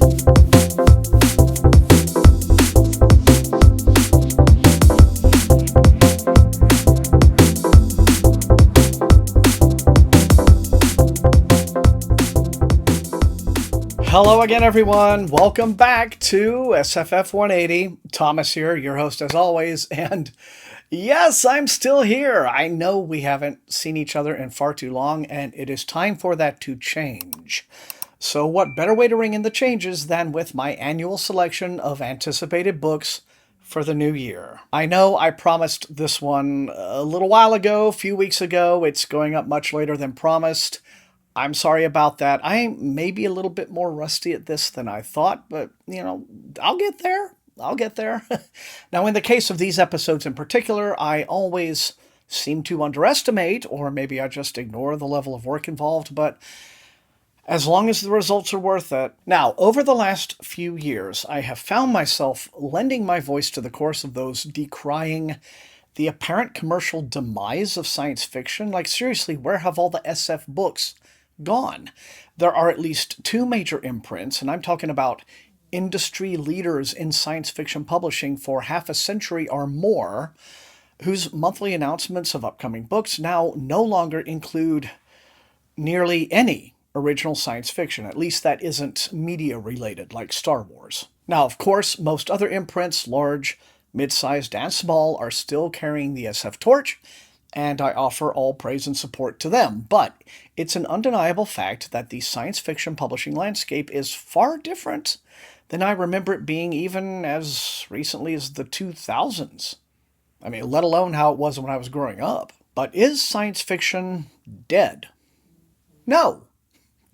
Hello again, everyone. Welcome back to SFF180. Thomas here, your host as always. And yes, I'm still here. I know we haven't seen each other in far too long, and it is time for that to change. So what better way to ring in the changes than with my annual selection of anticipated books for the new year. I know I promised this one a little while ago, a few weeks ago. It's going up much later than promised. I'm sorry about that. I may be a little bit more rusty at this than I thought, but, I'll get there. I'll get there. Now, in the case of these episodes in particular, I always seem to underestimate, or maybe I just ignore the level of work involved, but as long as the results are worth it. Now, over the last few years, I have found myself lending my voice to the chorus of those decrying the apparent commercial demise of science fiction. Like, seriously, where have all the SF books gone? There are at least two major imprints, and I'm talking about industry leaders in science fiction publishing for half a century or more, whose monthly announcements of upcoming books now no longer include nearly any original science fiction, at least that isn't media related like Star Wars. Now, of course, most other imprints, large, mid-sized, and small, are still carrying the SF torch, and I offer all praise and support to them. But it's an undeniable fact that the science fiction publishing landscape is far different than I remember it being even as recently as the 2000s. I mean, let alone how it was when I was growing up. But is science fiction dead? No,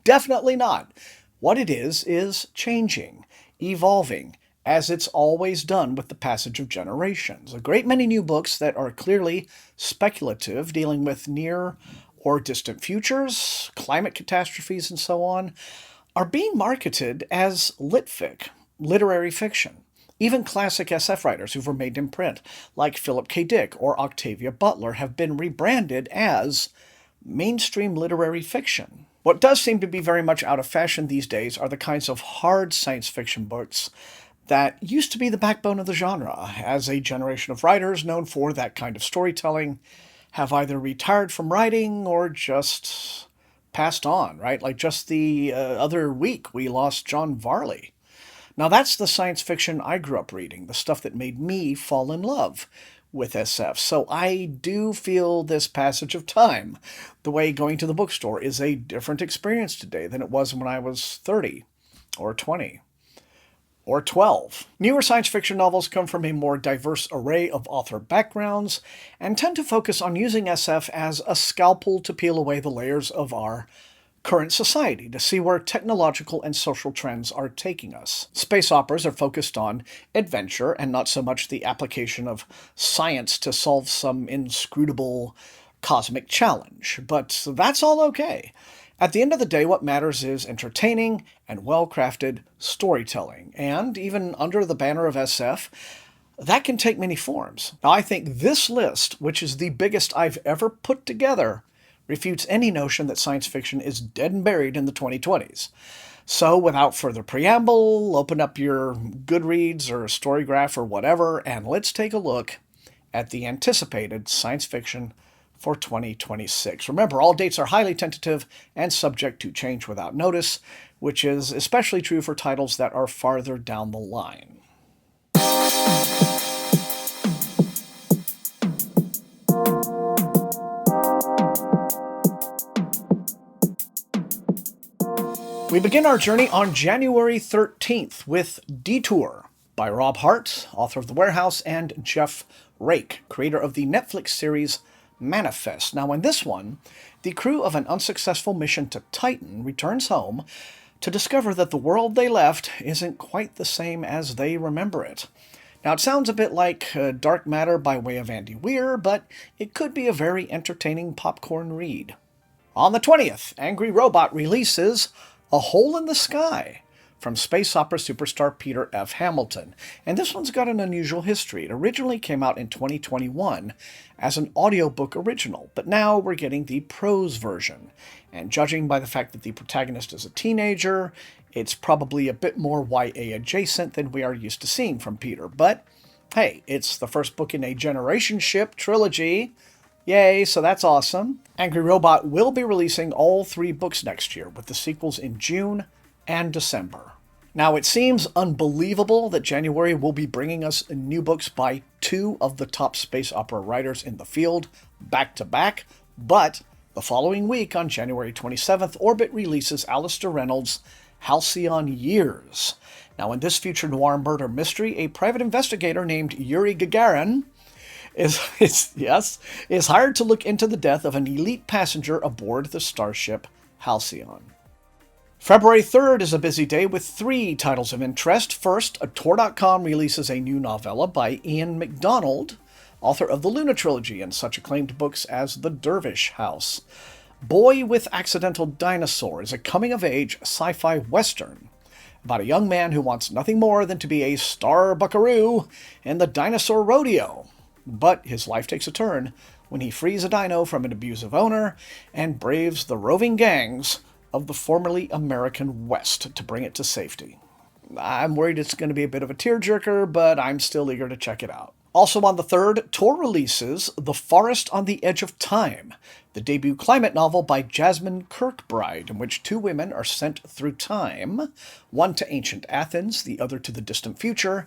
definitely not. What it is changing, evolving, as it's always done with the passage of generations. A great many new books that are clearly speculative, dealing with near or distant futures, climate catastrophes, and so on, are being marketed as litfic, literary fiction. Even classic SF writers who've remained in print, like Philip K. Dick or Octavia Butler, have been rebranded as mainstream literary fiction. What does seem to be very much out of fashion these days are the kinds of hard science fiction books that used to be the backbone of the genre, as a generation of writers known for that kind of storytelling have either retired from writing or just passed on, right? Like just the other week, we lost John Varley. Now that's the science fiction I grew up reading, the stuff that made me fall in love with SF. So I do feel this passage of time. The way going to the bookstore is a different experience today than it was when I was 30 or 20. Or 12. Newer science fiction novels come from a more diverse array of author backgrounds and tend to focus on using SF as a scalpel to peel away the layers of our current society to see where technological and social trends are taking us. Space operas are focused on adventure and not so much the application of science to solve some inscrutable cosmic challenge, but that's all okay. At the end of the day, what matters is entertaining and well-crafted storytelling. And even under the banner of SF, that can take many forms. Now, I think this list, which is the biggest I've ever put together, refutes any notion that science fiction is dead and buried in the 2020s. So, without further preamble, open up your Goodreads or Storygraph or whatever, and let's take a look at the anticipated science fiction for 2026. Remember, all dates are highly tentative and subject to change without notice, which is especially true for titles that are farther down the line. We begin our journey on January 13th with Detour by Rob Hart, author of The Warehouse, and Jeff Rake, creator of the Netflix series Manifest. Now, in this one, the crew of an unsuccessful mission to Titan returns home to discover that the world they left isn't quite the same as they remember it. Now, it sounds a bit like Dark Matter by way of Andy Weir, but it could be a very entertaining popcorn read. On the 20th, Angry Robot releases A Hole in the Sky from space opera superstar Peter F. Hamilton. And this one's got an unusual history. It originally came out in 2021 as an audiobook original, but now we're getting the prose version. And judging by the fact that the protagonist is a teenager, It's probably a bit more YA adjacent than we are used to seeing from Peter, but hey, it's the first book in a Generation Ship trilogy. Yay, so that's awesome. Angry Robot will be releasing all 3 books next year, with the sequels in June and December. Now, it seems unbelievable that January will be bringing us new books by 2 of the top space opera writers in the field, back to back, but the following week, on January 27th, Orbit releases Alistair Reynolds' Halcyon Years. Now, in this future noir murder mystery, a private investigator named Yuri Gagarin is hired to look into the death of an elite passenger aboard the starship Halcyon. February 3rd is a busy day with 3 titles of interest. First, Tor.com releases a new novella by Ian MacDonald, author of the Luna trilogy and such acclaimed books as The Dervish House. Boy with Accidental Dinosaur is a coming-of-age sci-fi western about a young man who wants nothing more than to be a star buckaroo in the dinosaur rodeo. But his life takes a turn when he frees a dino from an abusive owner and braves the roving gangs of the formerly American West to bring it to safety. I'm worried it's going to be a bit of a tearjerker, but I'm still eager to check it out. Also on the 3rd, Tor releases The Forest on the Edge of Time, the debut climate novel by Jasmine Kirkbride, in which 2 women are sent through time, one to ancient Athens, the other to the distant future,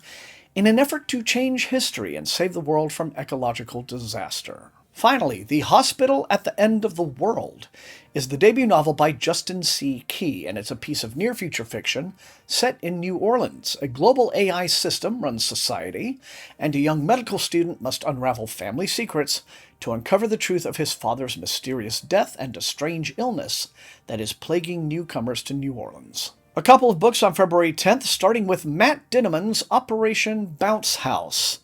in an effort to change history and save the world from ecological disaster. Finally, The Hospital at the End of the World is the debut novel by Justin C. Key, and it's a piece of near-future fiction set in New Orleans. A global AI system runs society, and a young medical student must unravel family secrets to uncover the truth of his father's mysterious death and a strange illness that is plaguing newcomers to New Orleans. A couple of books on February 10th, starting with Matt Dinneman's Operation Bounce House.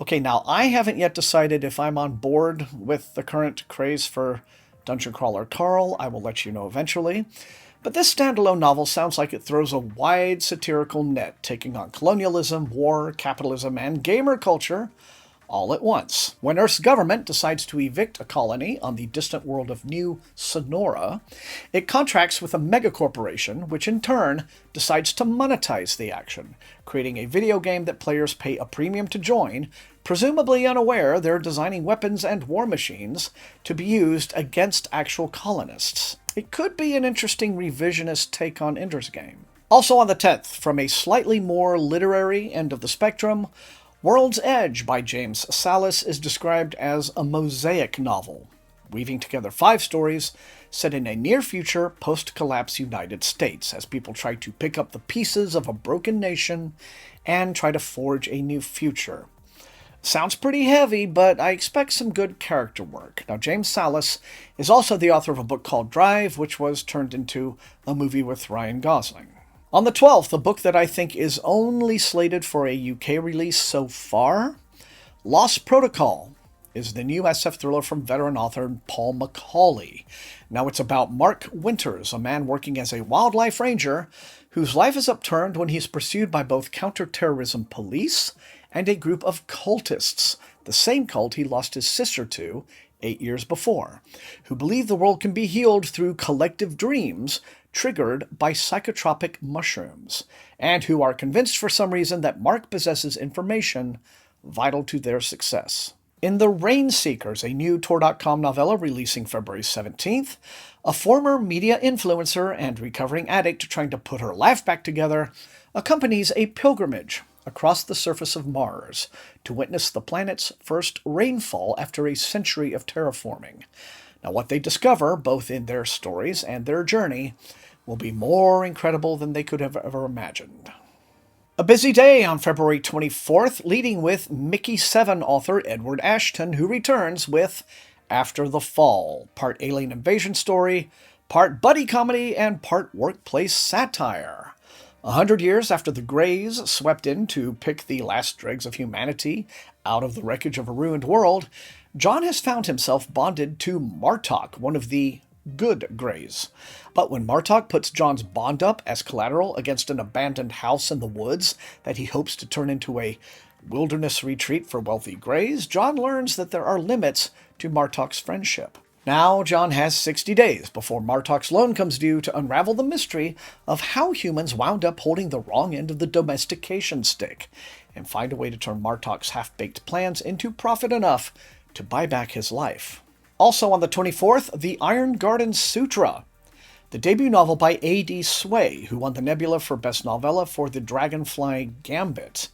Okay, now I haven't yet decided if I'm on board with the current craze for Dungeon Crawler Carl. I will let you know eventually. But this standalone novel sounds like it throws a wide satirical net, taking on colonialism, war, capitalism, and gamer culture all at once. When Earth's government decides to evict a colony on the distant world of New Sonora, it contracts with a megacorporation, which in turn decides to monetize the action, creating a video game that players pay a premium to join, presumably unaware they're designing weapons and war machines to be used against actual colonists. It could be an interesting revisionist take on Ender's Game. Also on the 10th, from a slightly more literary end of the spectrum, World's Edge by James Sallis is described as a mosaic novel, weaving together 5 stories set in a near-future, post-collapse United States as people try to pick up the pieces of a broken nation and try to forge a new future. Sounds pretty heavy, but I expect some good character work. Now, James Sallis is also the author of a book called Drive, which was turned into a movie with Ryan Gosling. On the 12th, a book that I think is only slated for a UK release so far, Lost Protocol, is the new SF thriller from veteran author Paul McCauley. Now, it's about Mark Winters, a man working as a wildlife ranger whose life is upturned when he's pursued by both counterterrorism police and a group of cultists, the same cult he lost his sister to 8 years before, who believe the world can be healed through collective dreams triggered by psychotropic mushrooms, and who are convinced for some reason that Mark possesses information vital to their success. In The Rain Seekers, a new Tor.com novella releasing February 17th, a former media influencer and recovering addict trying to put her life back together accompanies a pilgrimage across the surface of Mars to witness the planet's first rainfall after a century of terraforming. Now, what they discover, both in their stories and their journey, will be more incredible than they could have ever imagined. A busy day on February 24th, leading with Mickey 7 author Edward Ashton, who returns with After the Fall, part alien invasion story, part buddy comedy, and part workplace satire. 100 years after the Greys swept in to pick the last dregs of humanity out of the wreckage of a ruined world, John has found himself bonded to Martok, one of the good Greys. But when Martok puts John's bond up as collateral against an abandoned house in the woods that he hopes to turn into a wilderness retreat for wealthy Greys, John learns that there are limits to Martok's friendship. Now, John has 60 days before Martok's loan comes due to unravel the mystery of how humans wound up holding the wrong end of the domestication stick and find a way to turn Martok's half-baked plans into profit enough to buy back his life. Also on the 24th, The Iron Garden Sutra, the debut novel by A.D. Sway, who won the Nebula for Best Novella for The Dragonfly Gambit.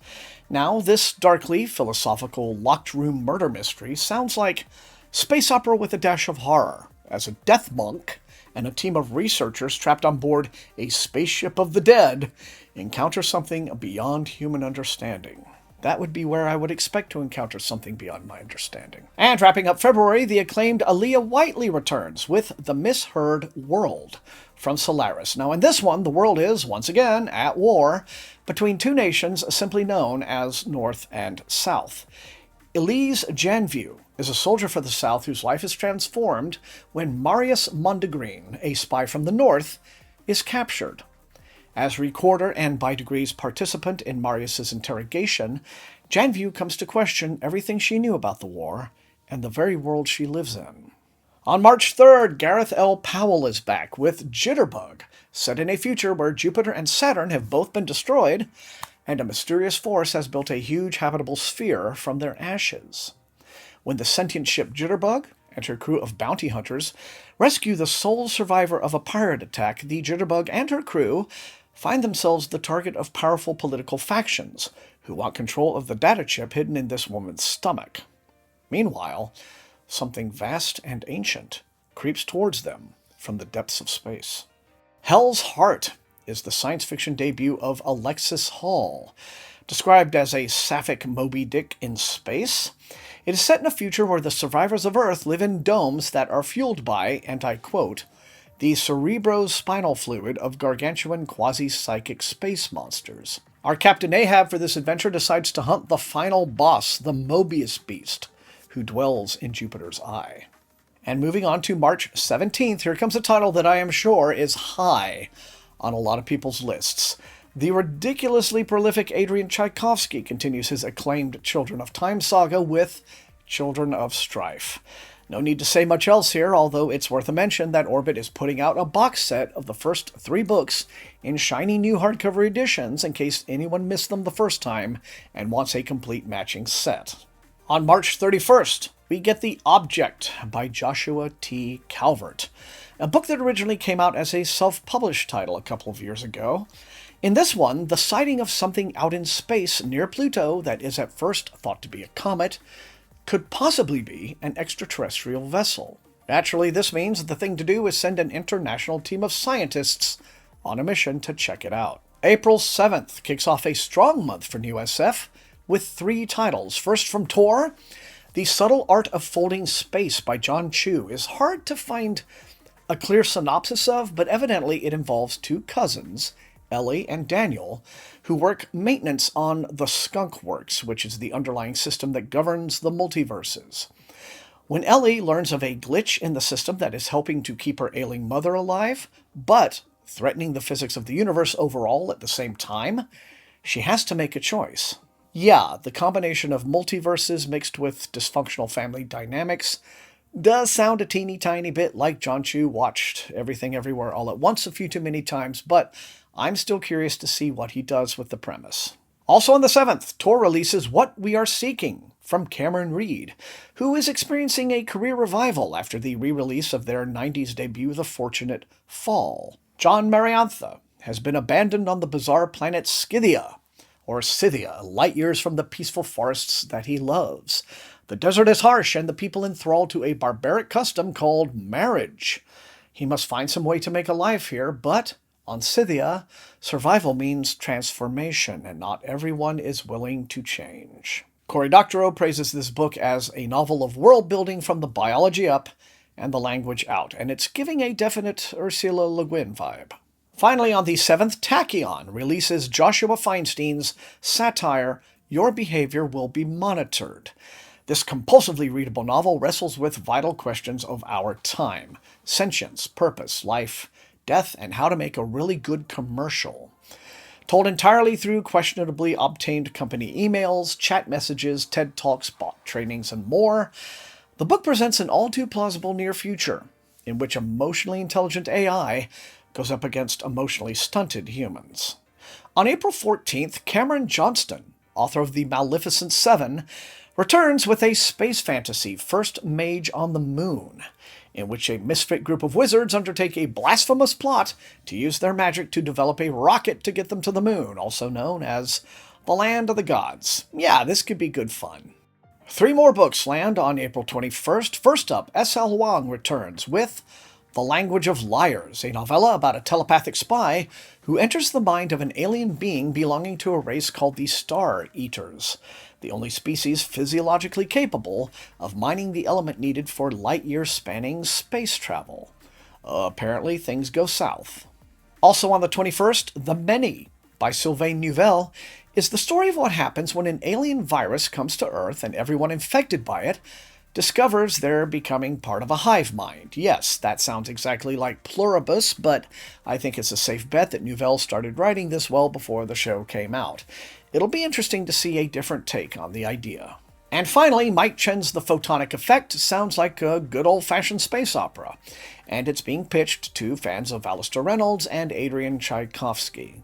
Now, this darkly philosophical locked-room murder mystery sounds like space opera with a dash of horror, as a death monk and a team of researchers trapped on board a spaceship of the dead encounter something beyond human understanding. That would be where I would expect to encounter something beyond my understanding. And wrapping up February, the acclaimed Aaliyah Whiteley returns with The Misheard World from Solaris. Now in this one, the world is, once again, at war between two nations simply known as North and South. Elise Janview is a soldier for the South whose life is transformed when Marius Mondegreen, a spy from the North, is captured. As recorder and by degrees participant in Marius's interrogation, Janview comes to question everything she knew about the war and the very world she lives in. On March 3rd, Gareth L. Powell is back with Jitterbug, set in a future where Jupiter and Saturn have both been destroyed, and a mysterious force has built a huge habitable sphere from their ashes. When the sentient ship Jitterbug and her crew of bounty hunters rescue the sole survivor of a pirate attack, the Jitterbug and her crew find themselves the target of powerful political factions who want control of the data chip hidden in this woman's stomach. Meanwhile, something vast and ancient creeps towards them from the depths of space. Hell's Heart is the science fiction debut of Alexis Hall. Described as a sapphic Moby Dick in space, it is set in a future where the survivors of Earth live in domes that are fueled by, and I quote, the cerebrospinal fluid of gargantuan quasi-psychic space monsters. Our Captain Ahab for this adventure decides to hunt the final boss, the Mobius Beast, who dwells in Jupiter's eye. And moving on to March 17th, here comes a title that I am sure is high on a lot of people's lists. The ridiculously prolific Adrian Tchaikovsky continues his acclaimed Children of Time saga with Children of Strife. No need to say much else here, although it's worth a mention that Orbit is putting out a box set of the first 3 books in shiny new hardcover editions in case anyone missed them the first time and wants a complete matching set. On March 31st, we get The Object by Joshua T. Calvert, a book that originally came out as a self-published title a couple of years ago. In this one, the sighting of something out in space near Pluto that is at first thought to be a comet could possibly be an extraterrestrial vessel. Naturally, this means that the thing to do is send an international team of scientists on a mission to check it out. April 7th kicks off a strong month for new SF with 3 titles. First from Tor, The Subtle Art of Folding Space by John Chu is hard to find a clear synopsis of, but evidently it involves 2 cousins, Ellie and Daniel, who work maintenance on the Skunk Works, which is the underlying system that governs the multiverses. When Ellie learns of a glitch in the system that is helping to keep her ailing mother alive, but threatening the physics of the universe overall at the same time, she has to make a choice. Yeah, the combination of multiverses mixed with dysfunctional family dynamics does sound a teeny tiny bit like John Chu watched Everything Everywhere All at Once a few too many times, but I'm still curious to see what he does with the premise. Also on the 7th, Tor releases What We Are Seeking from Cameron Reed, who is experiencing a career revival after the re-release of their 90s debut, The Fortunate Fall. John Mariantha has been abandoned on the bizarre planet Scythia, or Scythia, light years from the peaceful forests that he loves. The desert is harsh and the people enthralled to a barbaric custom called marriage. He must find some way to make a life here, but on Scythia, survival means transformation, and not everyone is willing to change. Cory Doctorow praises this book as a novel of world-building from the biology up and the language out, and it's giving a definite Ursula Le Guin vibe. Finally, on the 7th, Tachyon releases Joshua Feinstein's satire, Your Behavior Will Be Monitored. This compulsively readable novel wrestles with vital questions of our time: sentience, purpose, life, death, and how to make a really good commercial. Told entirely through questionably obtained company emails, chat messages, TED Talks, bot trainings, and more, The book presents an all too plausible near future in which emotionally intelligent AI goes up against emotionally stunted humans. On April 14th, Cameron Johnston, author of The Maleficent Seven, returns with a space fantasy, First Mage on the Moon, in which a misfit group of wizards undertake a blasphemous plot to use their magic to develop a rocket to get them to the moon, also known as the Land of the Gods. Yeah, this could be good fun. 3 more books land on April 21st. First up, S.L. Wang returns with The Language of Liars, a novella about a telepathic spy who enters the mind of an alien being belonging to a race called the Star Eaters, the only species physiologically capable of mining the element needed for light-year-spanning space travel. Apparently, things go south. Also on the 21st, The Many, by Sylvain Neuvel, is the story of what happens when an alien virus comes to Earth and everyone infected by it discovers they're becoming part of a hive mind. Yes, that sounds exactly like Pluribus, but I think it's a safe bet that Neuvel started writing this well before the show came out. It'll be interesting to see a different take on the idea. And finally, Mike Chen's The Photonic Effect sounds like a good old-fashioned space opera, and it's being pitched to fans of Alistair Reynolds and Adrian Tchaikovsky.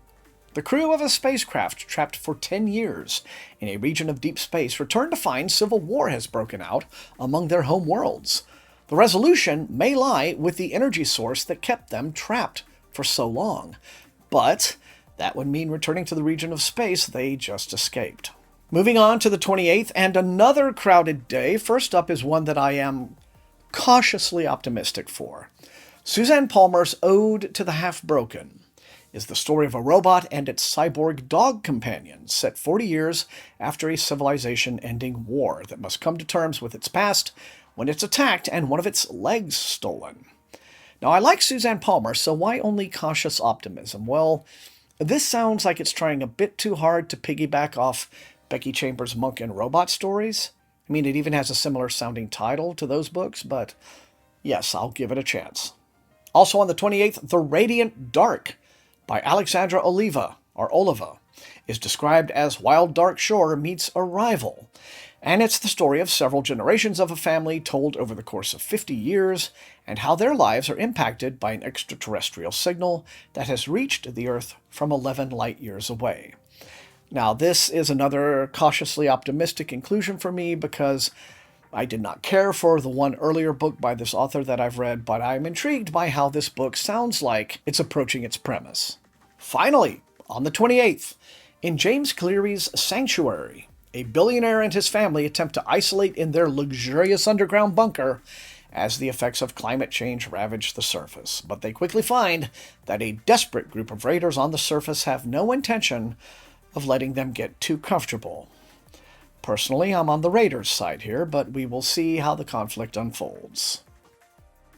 The crew of a spacecraft trapped for 10 years in a region of deep space return to find civil war has broken out among their home worlds. The resolution may lie with the energy source that kept them trapped for so long, but that would mean returning to the region of space they just escaped. Moving on to the 28th, and another crowded day. First up is one that I am cautiously optimistic for. Suzanne Palmer's Ode to the Half-Broken is the story of a robot and its cyborg dog companion, set 40 years after a civilization-ending war that must come to terms with its past when it's attacked and one of its legs stolen. Now, I like Suzanne Palmer, so why only cautious optimism? Well, this sounds like it's trying a bit too hard to piggyback off Becky Chambers' Monk and Robot stories. I mean, it even has a similar-sounding title to those books, but yes, I'll give it a chance. Also on the 28th, The Radiant Dark by Alexandra Oliva, is described as Wild Dark Shore meets Arrival, and it's the story of several generations of a family told over the course of 50 years and how their lives are impacted by an extraterrestrial signal that has reached the Earth from 11 light-years away. Now, this is another cautiously optimistic inclusion for me because I did not care for the one earlier book by this author that I've read, but I'm intrigued by how this book sounds like it's approaching its premise. Finally, on the 28th, in James Cleary's Sanctuary, a billionaire and his family attempt to isolate in their luxurious underground bunker as the effects of climate change ravage the surface. But they quickly find that a desperate group of raiders on the surface have no intention of letting them get too comfortable. Personally, I'm on the raiders' side here, but we will see how the conflict unfolds.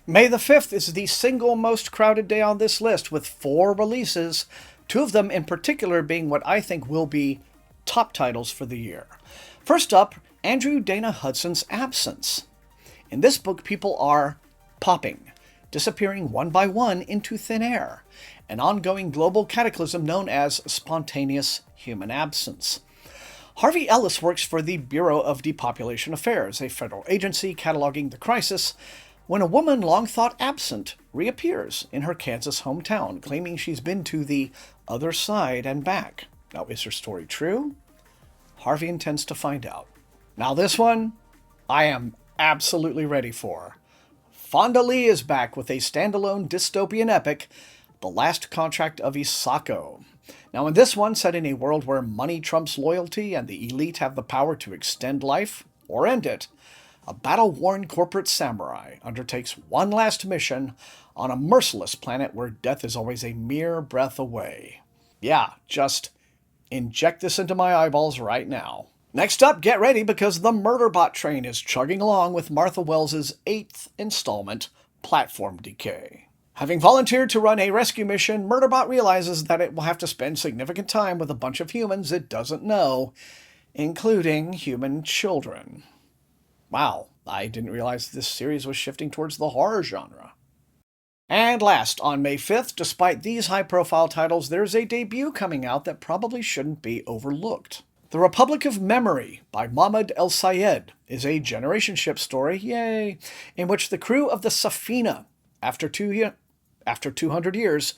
May the 5th is the single most crowded day on this list, with 4 releases, 2 of them in particular being what I think will be top titles for the year. First up, Andrew Dana Hudson's Absence. In this book, people are popping, disappearing one by one into thin air, an ongoing global cataclysm known as spontaneous human absence. Harvey Ellis works for the Bureau of Depopulation Affairs, a federal agency cataloging the crisis, when a woman long thought absent reappears in her Kansas hometown, claiming she's been to the other side and back. Now, is her story true? Harvey intends to find out. Now, this one, I am absolutely ready for. Fonda Lee is back with a standalone dystopian epic, The Last Contract of Isako. Now, in this one, set in a world where money trumps loyalty and the elite have the power to extend life or end it, a battle-worn corporate samurai undertakes one last mission on a merciless planet where death is always a mere breath away. Yeah, just inject this into my eyeballs right now. Next up, get ready because the Murderbot train is chugging along with Martha Wells' 8th installment, Platform Decay. Having volunteered to run a rescue mission, Murderbot realizes that it will have to spend significant time with a bunch of humans it doesn't know, including human children. Wow, I didn't realize this series was shifting towards the horror genre. And last, on May 5th, despite these high-profile titles, there's a debut coming out that probably shouldn't be overlooked. The Republic of Memory by Mahmoud El Sayed is a generation ship story, yay, in which the crew of the Safina, after 200 years,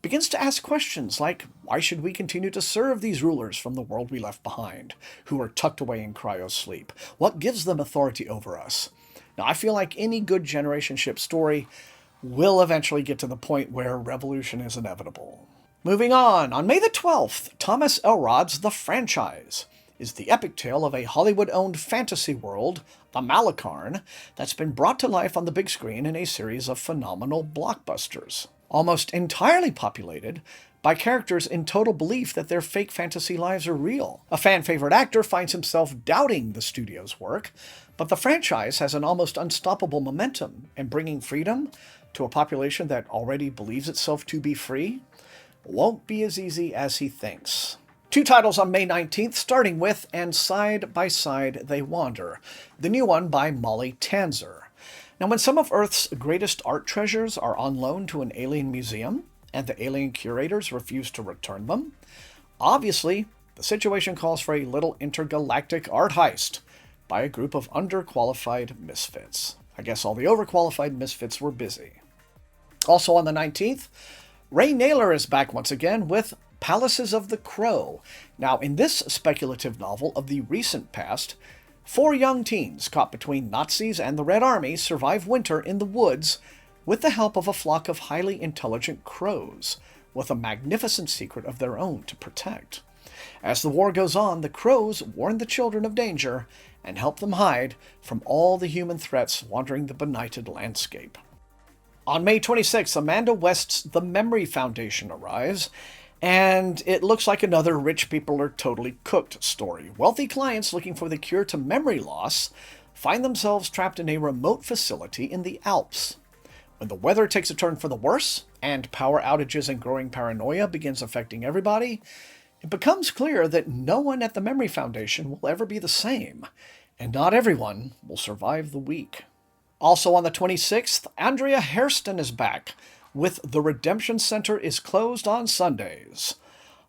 begins to ask questions like, why should we continue to serve these rulers from the world we left behind, who are tucked away in cryosleep? What gives them authority over us? Now, I feel like any good generation ship story will eventually get to the point where revolution is inevitable. Moving on May the 12th, Thomas Elrod's The Franchise is the epic tale of a Hollywood-owned fantasy world, the Malakarn, that's been brought to life on the big screen in a series of phenomenal blockbusters. Almost entirely populated by characters in total belief that their fake fantasy lives are real. A fan-favorite actor finds himself doubting the studio's work, but the franchise has an almost unstoppable momentum, and bringing freedom to a population that already believes itself to be free won't be as easy as he thinks. 2 titles on May 19th, starting with And Side by Side They Wander, the new one by Molly Tanzer. Now, when some of Earth's greatest art treasures are on loan to an alien museum, and the alien curators refuse to return them, obviously, the situation calls for a little intergalactic art heist by a group of underqualified misfits. I guess all the overqualified misfits were busy. Also on the 19th, Ray Naylor is back once again with Palaces of the Crow. Now, in this speculative novel of the recent past, 4 young teens caught between Nazis and the Red Army survive winter in the woods with the help of a flock of highly intelligent crows, with a magnificent secret of their own to protect. As the war goes on, the crows warn the children of danger and help them hide from all the human threats wandering the benighted landscape. On May 26th, Amanda West's The Memory Foundation arrives, and it looks like another rich people are totally cooked story. Wealthy clients looking for the cure to memory loss find themselves trapped in a remote facility in the Alps. When the weather takes a turn for the worse, and power outages and growing paranoia begins affecting everybody, it becomes clear that no one at the Memory Foundation will ever be the same, and not everyone will survive the week. Also on the 26th, Andrea Hairston is back with The Redemption Center is Closed on Sundays.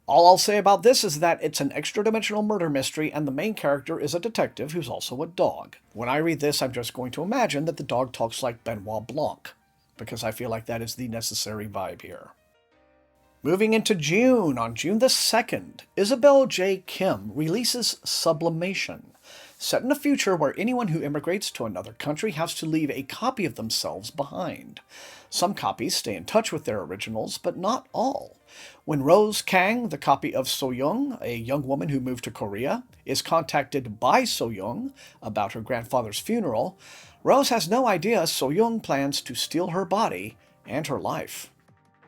All I'll say about this is that it's an extra-dimensional murder mystery, and the main character is a detective who's also a dog. When I read this, I'm just going to imagine that the dog talks like Benoit Blanc, because I feel like that is the necessary vibe here. Moving into June, on June the 2nd, Isabel J. Kim releases Sublimation, set in a future where anyone who immigrates to another country has to leave a copy of themselves behind. Some copies stay in touch with their originals, but not all. When Rose Kang, the copy of So-young, a young woman who moved to Korea, is contacted by So-young about her grandfather's funeral, Rose has no idea So-young plans to steal her body and her life.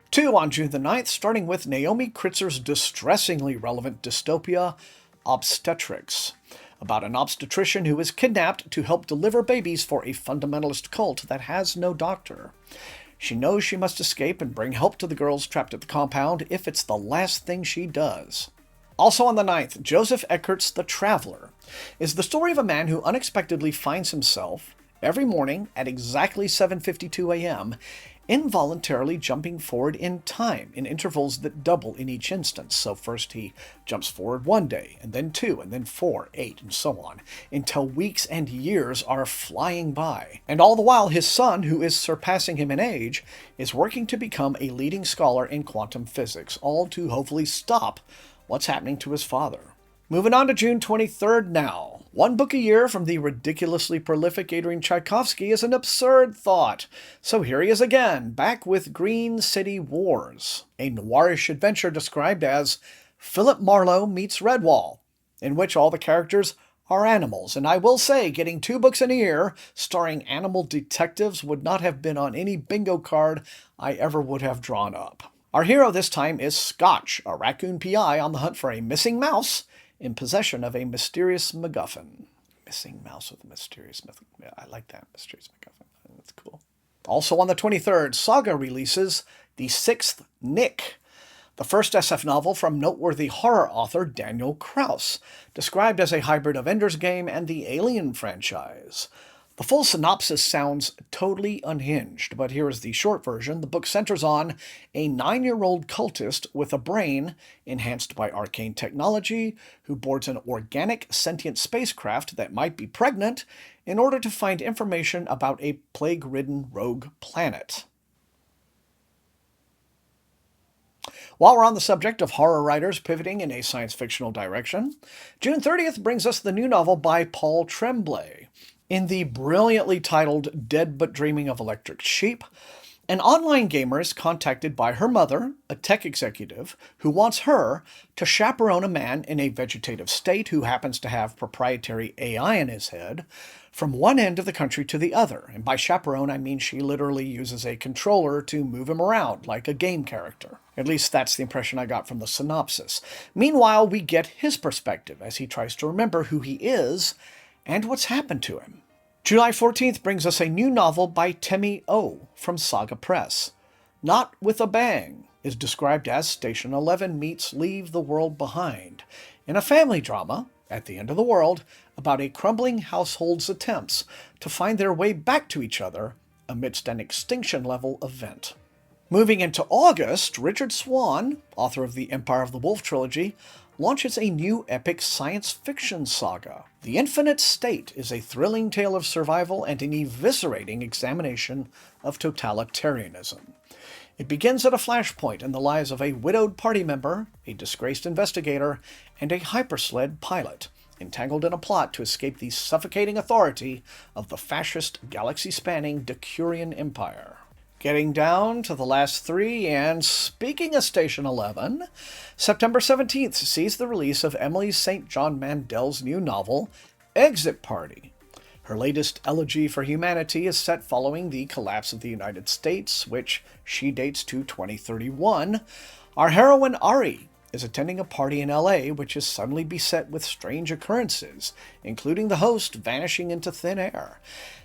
2 on June the 9th, starting with Naomi Kritzer's distressingly relevant dystopia, Obstetrics, about an obstetrician who is kidnapped to help deliver babies for a fundamentalist cult that has no doctor. She knows she must escape and bring help to the girls trapped at the compound if it's the last thing she does. Also on the 9th, Joseph Eckert's The Traveler is the story of a man who unexpectedly finds himself, every morning at exactly 7:52 a.m., involuntarily jumping forward in time in intervals that double in each instance. So first he jumps forward 1 day, and then 2, and then 4, 8, and so on, until weeks and years are flying by. And all the while, his son, who is surpassing him in age, is working to become a leading scholar in quantum physics, all to hopefully stop what's happening to his father. Moving on to June 23rd now. 1 book a year from the ridiculously prolific Adrian Tchaikovsky is an absurd thought. So here he is again, back with Green City Wars, a noirish adventure described as Philip Marlowe meets Redwall, in which all the characters are animals. And I will say, getting 2 books in a year starring animal detectives would not have been on any bingo card I ever would have drawn up. Our hero this time is Scotch, a raccoon PI on the hunt for a missing mouse in possession of a mysterious MacGuffin. Missing mouse with a mysterious MacGuffin. I like that, mysterious MacGuffin. That's cool. Also on the 23rd, Saga releases The Sixth Nick, the first SF novel from noteworthy horror author Daniel Kraus, described as a hybrid of Ender's Game and the Alien franchise. The full synopsis sounds totally unhinged, but here is the short version. The book centers on a 9-year-old cultist with a brain enhanced by arcane technology who boards an organic sentient spacecraft that might be pregnant in order to find information about a plague-ridden rogue planet. While we're on the subject of horror writers pivoting in a science-fictional direction, June 30th brings us the new novel by Paul Tremblay. In the brilliantly titled Dead But Dreaming of Electric Sheep, an online gamer is contacted by her mother, a tech executive, who wants her to chaperone a man in a vegetative state who happens to have proprietary AI in his head from one end of the country to the other. And by chaperone, I mean she literally uses a controller to move him around like a game character. At least that's the impression I got from the synopsis. Meanwhile, we get his perspective as he tries to remember who he is and what's happened to him. July 14th brings us a new novel by Temi O from Saga Press. Not With a Bang is described as Station 11 meets Leave the World Behind, in a family drama, at the end of the world, about a crumbling household's attempts to find their way back to each other amidst an extinction-level event. Moving into August, Richard Swan, author of the Empire of the Wolf trilogy, launches a new epic science fiction saga. The Infinite State is a thrilling tale of survival and an eviscerating examination of totalitarianism. It begins at a flashpoint in the lives of a widowed party member, a disgraced investigator, and a hypersled pilot, entangled in a plot to escape the suffocating authority of the fascist, galaxy-spanning Decurion Empire. Getting down to the last three, and speaking of Station 11, September 17th sees the release of Emily St. John Mandel's new novel, Exit Party. Her latest elegy for humanity is set following the collapse of the United States, which she dates to 2031. Our heroine Ari is attending a party in LA which is suddenly beset with strange occurrences, including the host vanishing into thin air.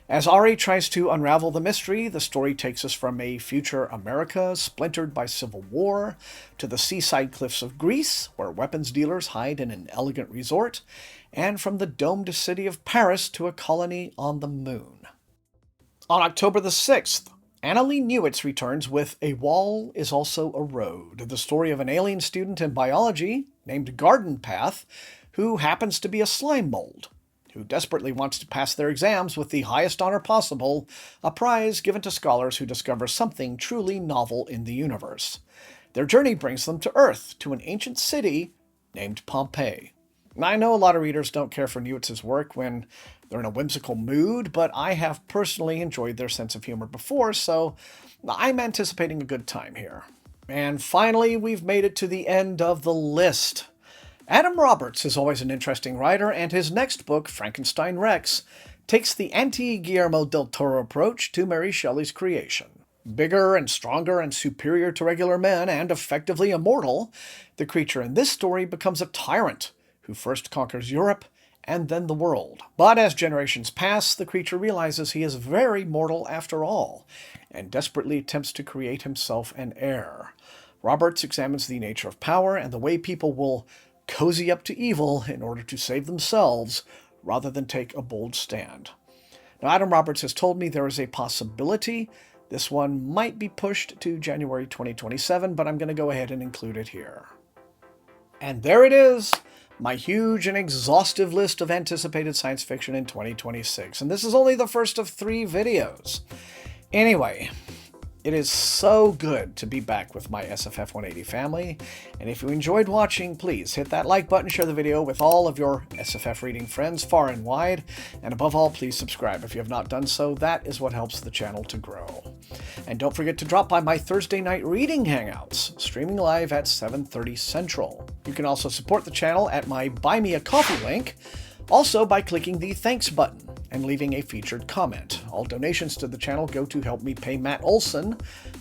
As Ari tries to unravel the mystery, the story takes us from a future America splintered by civil war to the seaside cliffs of Greece, where weapons dealers hide in an elegant resort, and from the domed city of Paris to a colony on the moon. On October the 6th, Annalee Newitz returns with A Wall is Also a Road, the story of an alien student in biology named Garden Path who happens to be a slime mold, who desperately wants to pass their exams with the highest honor possible, a prize given to scholars who discover something truly novel in the universe. Their journey brings them to Earth, to an ancient city named Pompeii. I know a lot of readers don't care for Newitz's work when they're in a whimsical mood, but I have personally enjoyed their sense of humor before, so I'm anticipating a good time here. And finally, we've made it to the end of the list. Adam Roberts is always an interesting writer, and his next book, Frankenstein Rex, takes the anti-Guillermo del Toro approach to Mary Shelley's creation. Bigger and stronger and superior to regular men, and effectively immortal, the creature in this story becomes a tyrant who first conquers Europe and then the world. But as generations pass, the creature realizes he is very mortal after all, and desperately attempts to create himself an heir. Roberts examines the nature of power and the way people will cozy up to evil in order to save themselves, rather than take a bold stand. Now, Adam Roberts has told me there is a possibility this one might be pushed to January 2027, but I'm going to go ahead and include it here. And there it is, my huge and exhaustive list of anticipated science fiction in 2026. And this is only the first of 3 videos. Anyway, it is so good to be back with my SFF180 family, and if you enjoyed watching, please hit that like button, share the video with all of your SFF reading friends far and wide, and above all, please subscribe if you have not done so. That is what helps the channel to grow. And don't forget to drop by my Thursday night reading hangouts, streaming live at 7:30 Central. You can also support the channel at my Buy Me a Coffee link, also by clicking the thanks button and leaving a featured comment. All donations to the channel go to help me pay Matt Olson,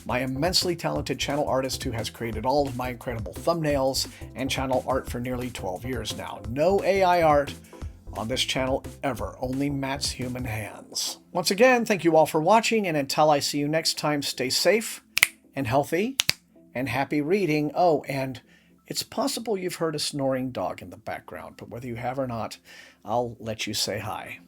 my immensely talented channel artist who has created all of my incredible thumbnails and channel art for nearly 12 years now. No AI art on this channel ever, only Matt's human hands. Once again, thank you all for watching, and until I see you next time, stay safe and healthy and happy reading. Oh, and it's possible you've heard a snoring dog in the background, but whether you have or not, I'll let you say hi.